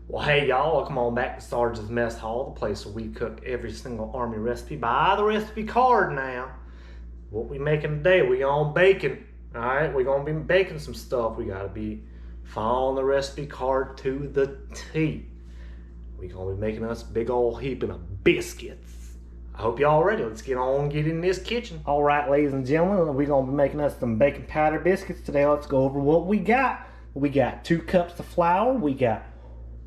Well, hey y'all, welcome on back to Sarges Mess Hall, the place where we cook every single Army recipe by the recipe card now. What we making today, we on bacon. Alright, we're gonna be baking some stuff. We gotta be following the recipe card to the T. We gonna be making us a big old heaping of biscuits. I hope y'all ready. Let's get in this kitchen. Alright, ladies and gentlemen, we're gonna be making us some bacon powder biscuits today. Let's go over what we got. We got 2 cups of flour, we got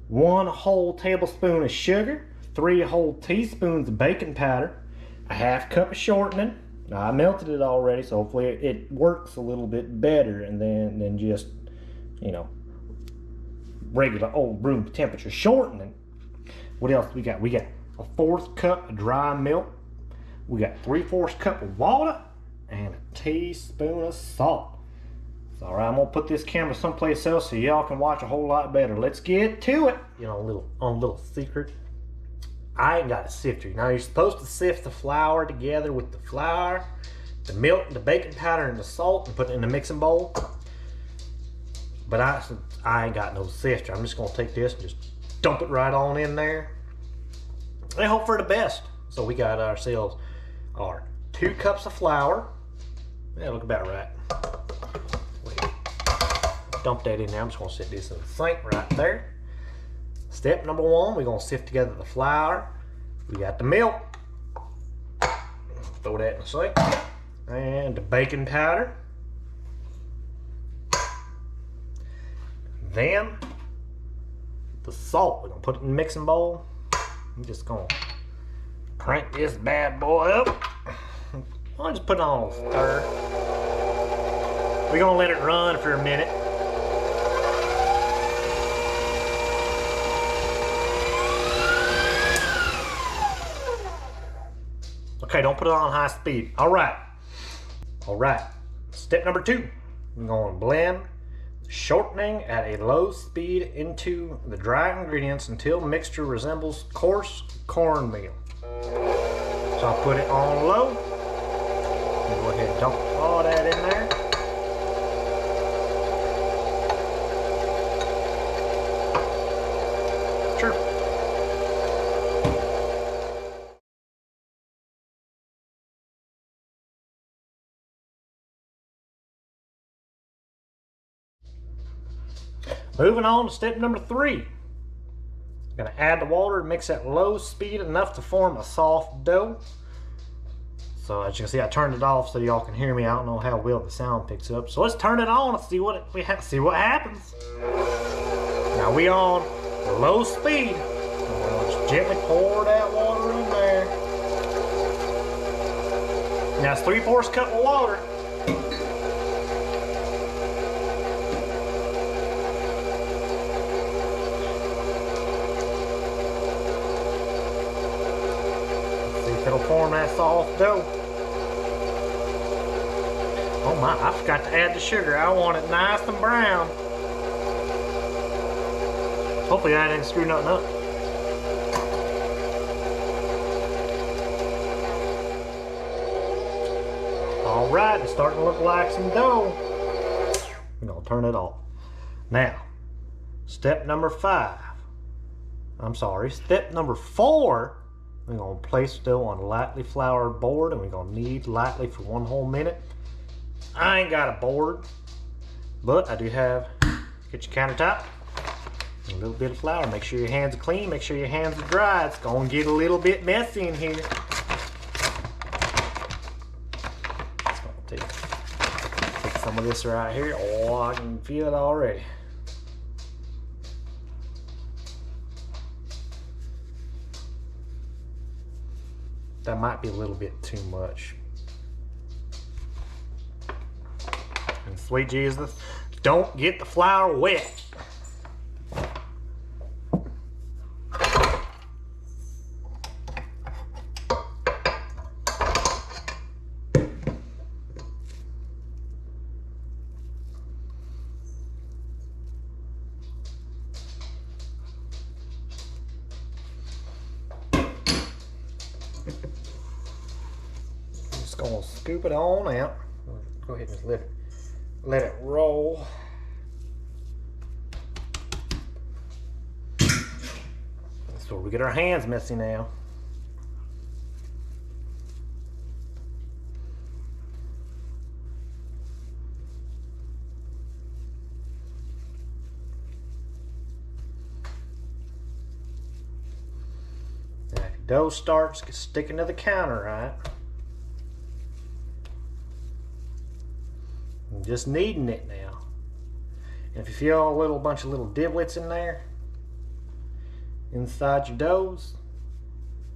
1 whole tablespoon of sugar, 3 whole teaspoons of baking powder, a half cup of shortening. Now, I melted it already, so hopefully it works a little bit better and than just, you know, regular old room temperature shortening. What else we got? We got a 1/4 cup of dry milk. We got 3/4 cup of water and a teaspoon of salt. Alright, I'm gonna put this camera someplace else so y'all can watch a whole lot better. Let's get to it. You know, a little secret. I ain't got a sifter. Now you're supposed to sift the flour together with the flour, the milk, the baking powder, and the salt, and put it in the mixing bowl. But I ain't got no sifter. I'm just gonna take this and just dump it right on in there and hope for the best. So we got ourselves our 2 cups of flour. Yeah, look about right. Dump that in there. I'm just going to set this in the sink right there. Step number 1, we're going to sift together the flour. We got the milk. Throw that in the sink. And the baking powder. Then the salt. We're going to put it in the mixing bowl. I'm just going to crank this bad boy up. I'll just put it on stir. We're going to let it run for a minute. Okay, don't put it on high speed. All right. Step number 2. I'm going to blend shortening at a low speed into the dry ingredients until mixture resembles coarse cornmeal. So I'll put it on low. Go ahead and dump all that in there. Sure. Moving on to step number 3. I'm going to add the water and mix at low speed enough to form a soft dough. So as you can see, I turned it off so y'all can hear me. I don't know how well the sound picks up. So let's turn it on and see what happens. Now we on low speed. We'll just gently pour that water in there. Now it's 3/4 cup of water. It'll form that soft dough. Oh my, I forgot to add the sugar. I want it nice and brown. Hopefully I didn't screw nothing up. Alright, it's starting to look like some dough. I'm gonna turn it off. Now, step number 4. We're going to place dough on a lightly floured board, and we're going to knead lightly for 1 whole minute. I ain't got a board, but I do have, get your countertop, and a little bit of flour. Make sure your hands are clean, make sure your hands are dry. It's going to get a little bit messy in here. It's going to take some of this right here. Oh, I can feel it already. That might be a little bit too much. And sweet Jesus, don't get the flour wet. Gonna scoop it on out. Go ahead and just let it roll. So we get our hands messy now. Now if your dough starts sticking to the counter, right? I'm just kneading it now. And if you feel a little bunch of little divots in there, inside your doughs,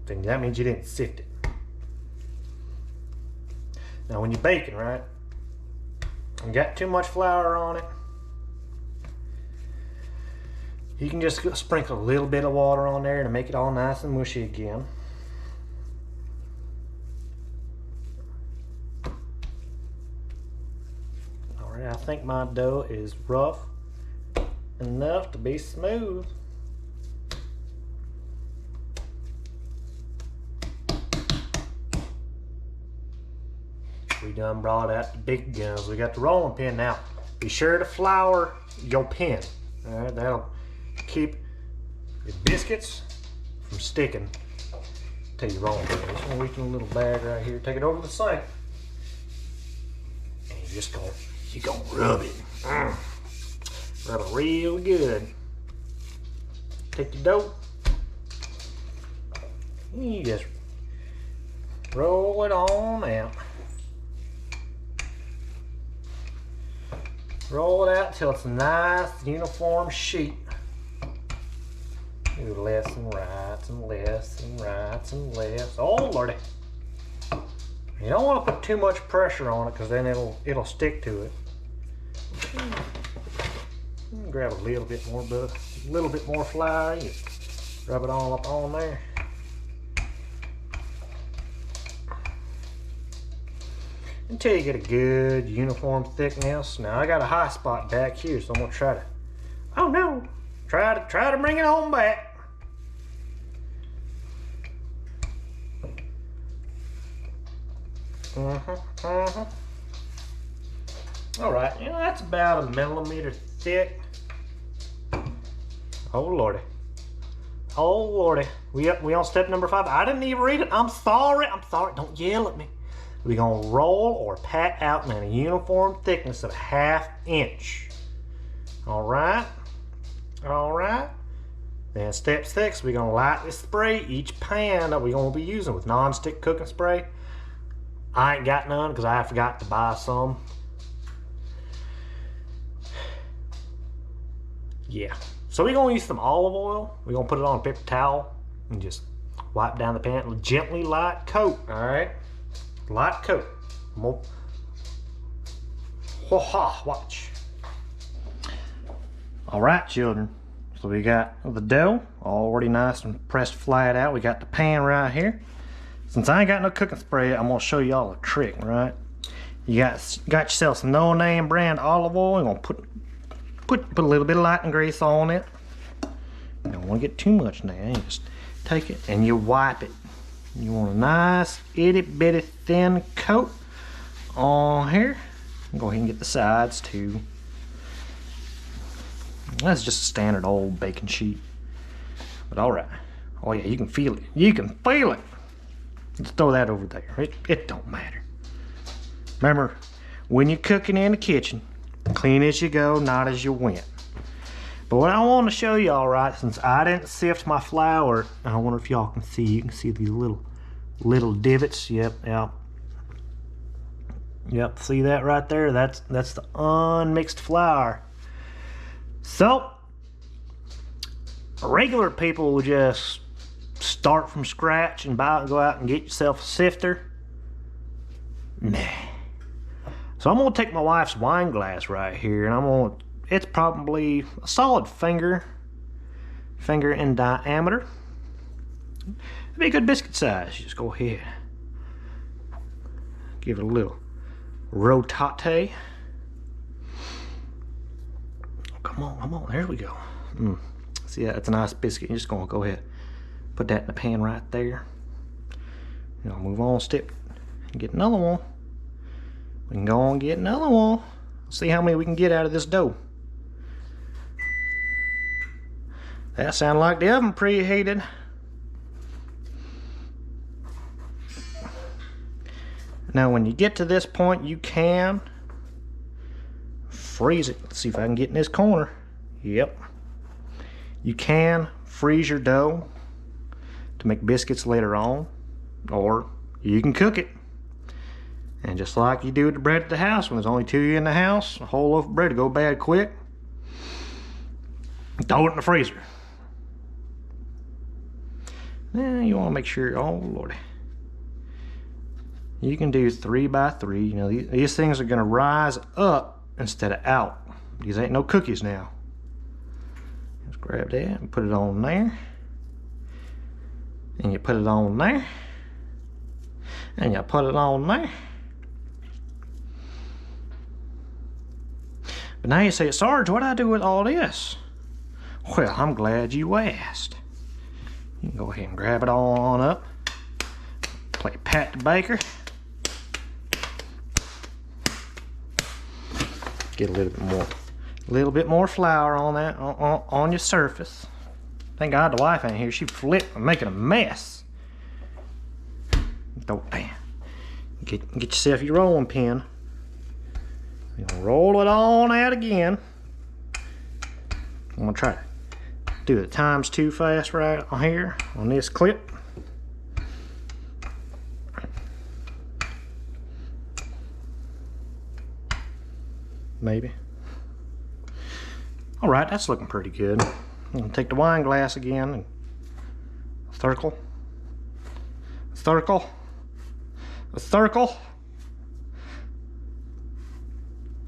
then that means you didn't sift it. Now when you're baking, right, you got too much flour on it, you can just sprinkle a little bit of water on there to make it all nice and mushy again. Alright, I think my dough is rough enough to be smooth. We done brought out the big guns. We got the rolling pin now. Be sure to flour your pin. Alright, that'll keep your biscuits from sticking to your rolling pin. Just gonna reach in a little bag right here. Take it over to the sink. And you're gonna rub it. Rub it real good. Take your dough. And you just roll it on out. Roll it out till it's a nice uniform sheet. Do lefts and rights and lefts and rights and lefts. Oh lordy! You don't want to put too much pressure on it because then it'll stick to it. Grab a little bit more butter, a little bit more flour. You rub it all up on there. Until you get a good uniform thickness. Now I got a high spot back here, so I'm gonna try to. Oh no! Try to bring it on back. All right, you know that's about 1 millimeter thick. Oh lordy. Oh lordy. We on step number 5. I didn't even read it. I'm sorry. Don't yell at me. We're gonna roll or pat out in a uniform thickness of 1/2 inch. All right. Then step 6, we're gonna lightly spray each pan that we're gonna be using with non-stick cooking spray. I ain't got none because I forgot to buy some. Yeah. So we're gonna use some olive oil. We're gonna put it on a paper towel and just wipe down the pan. Gently light coat. All right. Light coat. Watch. All right, children. So we got the dough already nice and pressed flat out. We got the pan right here. Since I ain't got no cooking spray, I'm gonna show y'all a trick, right? You got yourself some no-name brand olive oil. You're gonna put a little bit of lightning grease on it. You don't want to get too much now. You just take it and you wipe it. You want a nice itty bitty thin coat on here. Go ahead and get the sides too. That's just a standard old baking sheet. But alright. Oh yeah, you can feel it. You can feel it. Let's throw that over there. It don't matter. Remember, when you're cooking in the kitchen, clean as you go, not as you went. But what I want to show y'all, right, since I didn't sift my flour, I wonder if y'all can see. You can see these little divots. Yep. See that right there? That's the unmixed flour. So regular people would just start from scratch and go out and get yourself a sifter. Nah. So I'm gonna take my wife's wine glass right here, and it's probably a solid finger in diameter. It'd be a good biscuit size. You just go ahead, give it a little rotate. Come on, there we go. See, that's a nice biscuit. You're just gonna go ahead, put that in the pan right there. Move on step and get another one. We can go on and get another one. See how many we can get out of this dough. That sounded like the oven preheated. Now when you get to this point, you can freeze it. Let's see if I can get in this corner. Yep. You can freeze your dough to make biscuits later on, or you can cook it. And just like you do with the bread at the house, when there's only 2 of you in the house, a whole loaf of bread to go bad quick, throw it in the freezer. Now you want to make sure, oh lordy, you can do 3 by 3. You know, these things are going to rise up instead of out. These ain't no cookies now. Just grab that and put it on there, and you put it on there, and you put it on there. But now you say, Sarge, what do I do with all this? Well, I'm glad you asked. You can go ahead and grab it all on up. Play Pat the Baker. Get a little bit more flour on that, on your surface. Thank God the wife ain't here. She'd flip and making a mess. Bam. Get yourself your rolling pin. You're gonna roll it on out again. I'm gonna try to do it ×2 fast right on here on this clip. Maybe. All right, that's looking pretty good. I'm gonna take the wine glass again and circle, circle, a circle.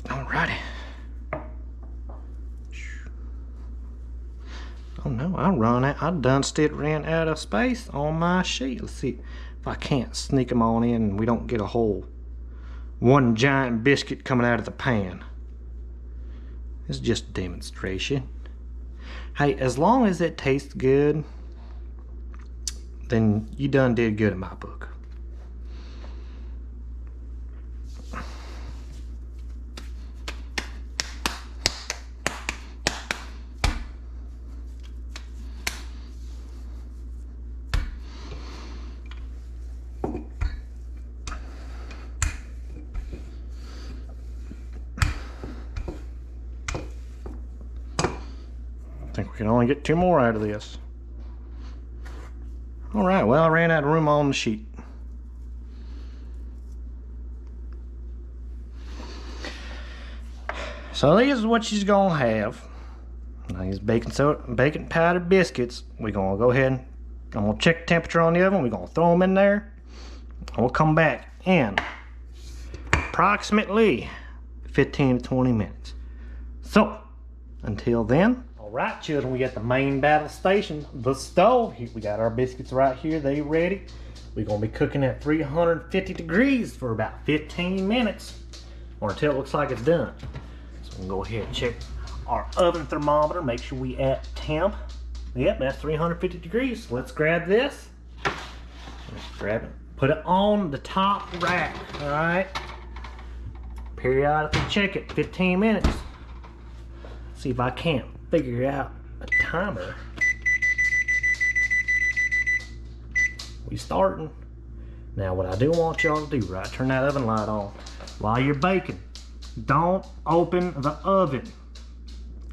Alrighty. Oh no, I done ran out of space on my sheet. Let's see if I can't sneak them on in and we don't get a whole one giant biscuit coming out of the pan. It's just a demonstration. Hey, as long as it tastes good, then you done did good in my book. I think we can only get 2 more out of this. All right, well, I ran out of room on the sheet. So this is what she's gonna have. Now these baking powder biscuits, we're gonna go ahead and I'm gonna check the temperature on the oven. We're gonna throw them in there. And we'll come back in approximately 15 to 20 minutes. So, until then, alright children, we got the main battle station, the stove. We got our biscuits right here, they ready. We're gonna be cooking at 350 degrees for about 15 minutes, or until it looks like it's done. So we'll go ahead and check our oven thermometer, make sure we at temp. Yep, that's 350 degrees. So let's grab this. Let's grab it, put it on the top rack, alright? Periodically check it, 15 minutes. See if I can't figure out a timer. We starting. Now what I do want y'all to do, right, turn that oven light on. While you're baking, don't open the oven.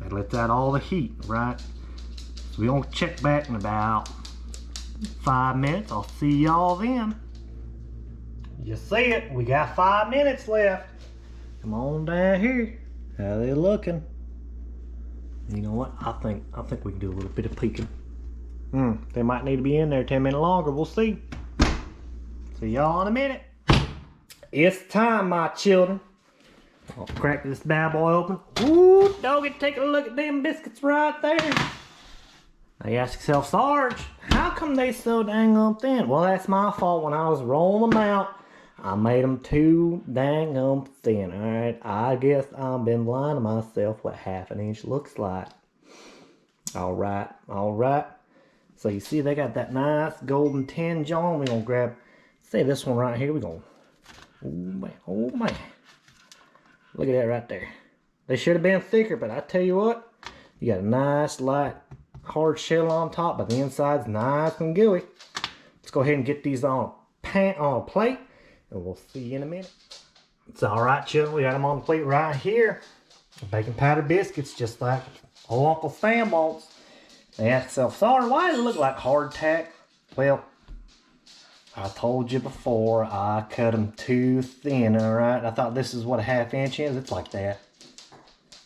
That lets out all the heat, right? So we're gonna check back in about 5 minutes. I'll see y'all then. You see it, we got 5 minutes left. Come on down here. How they looking? You know what? I think we can do a little bit of peeking. They might need to be in there 10 minutes longer. We'll see. See y'all in a minute. It's time, my children. I'll crack this bad boy open. Ooh, doggy, take a look at them biscuits right there. Now you ask yourself, Sarge, how come they so dang thin? Well, that's my fault. When I was rolling them out, I made them too dang thin. Alright, I guess I've been lying to myself what half an inch looks like. Alright, alright. So you see they got that nice golden tinge on. We're gonna grab, say this one right here. We're gonna, oh man. Look at that right there. They should have been thicker, but I tell you what, you got a nice light hard shell on top, but the inside's nice and gooey. Let's go ahead and get these on a plate. and we'll see you in a minute. It's all right, children. We got them on the plate right here. Bacon powder biscuits, just like old Uncle Sam wants. They ask themselves, sorry, why does it look like hardtack? Well, I told you before, I cut them too thin, alright? I thought this is what a 1/2 inch is. It's like that.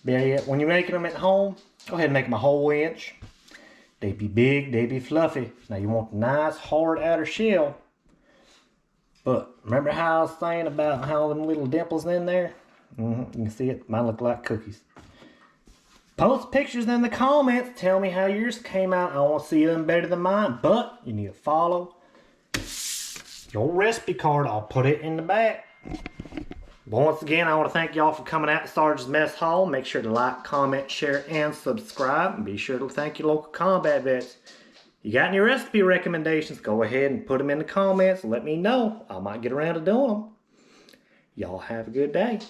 Better yet, when you're making them at home, go ahead and make them a whole inch. They be big, they be fluffy. Now you want the nice hard outer shell. But remember how I was saying about how them little dimples in there? You can see it. Mine look like cookies. Post pictures in the comments. Tell me how yours came out. I want to see them better than mine. But you need to follow your recipe card. I'll put it in the back. But once again, I want to thank y'all for coming out to Sarges Mess Hall. Make sure to like, comment, share, and subscribe. And be sure to thank your local combat vets. You got any recipe recommendations? Go ahead and put them in the comments. Let me know. I might get around to doing them. Y'all have a good day.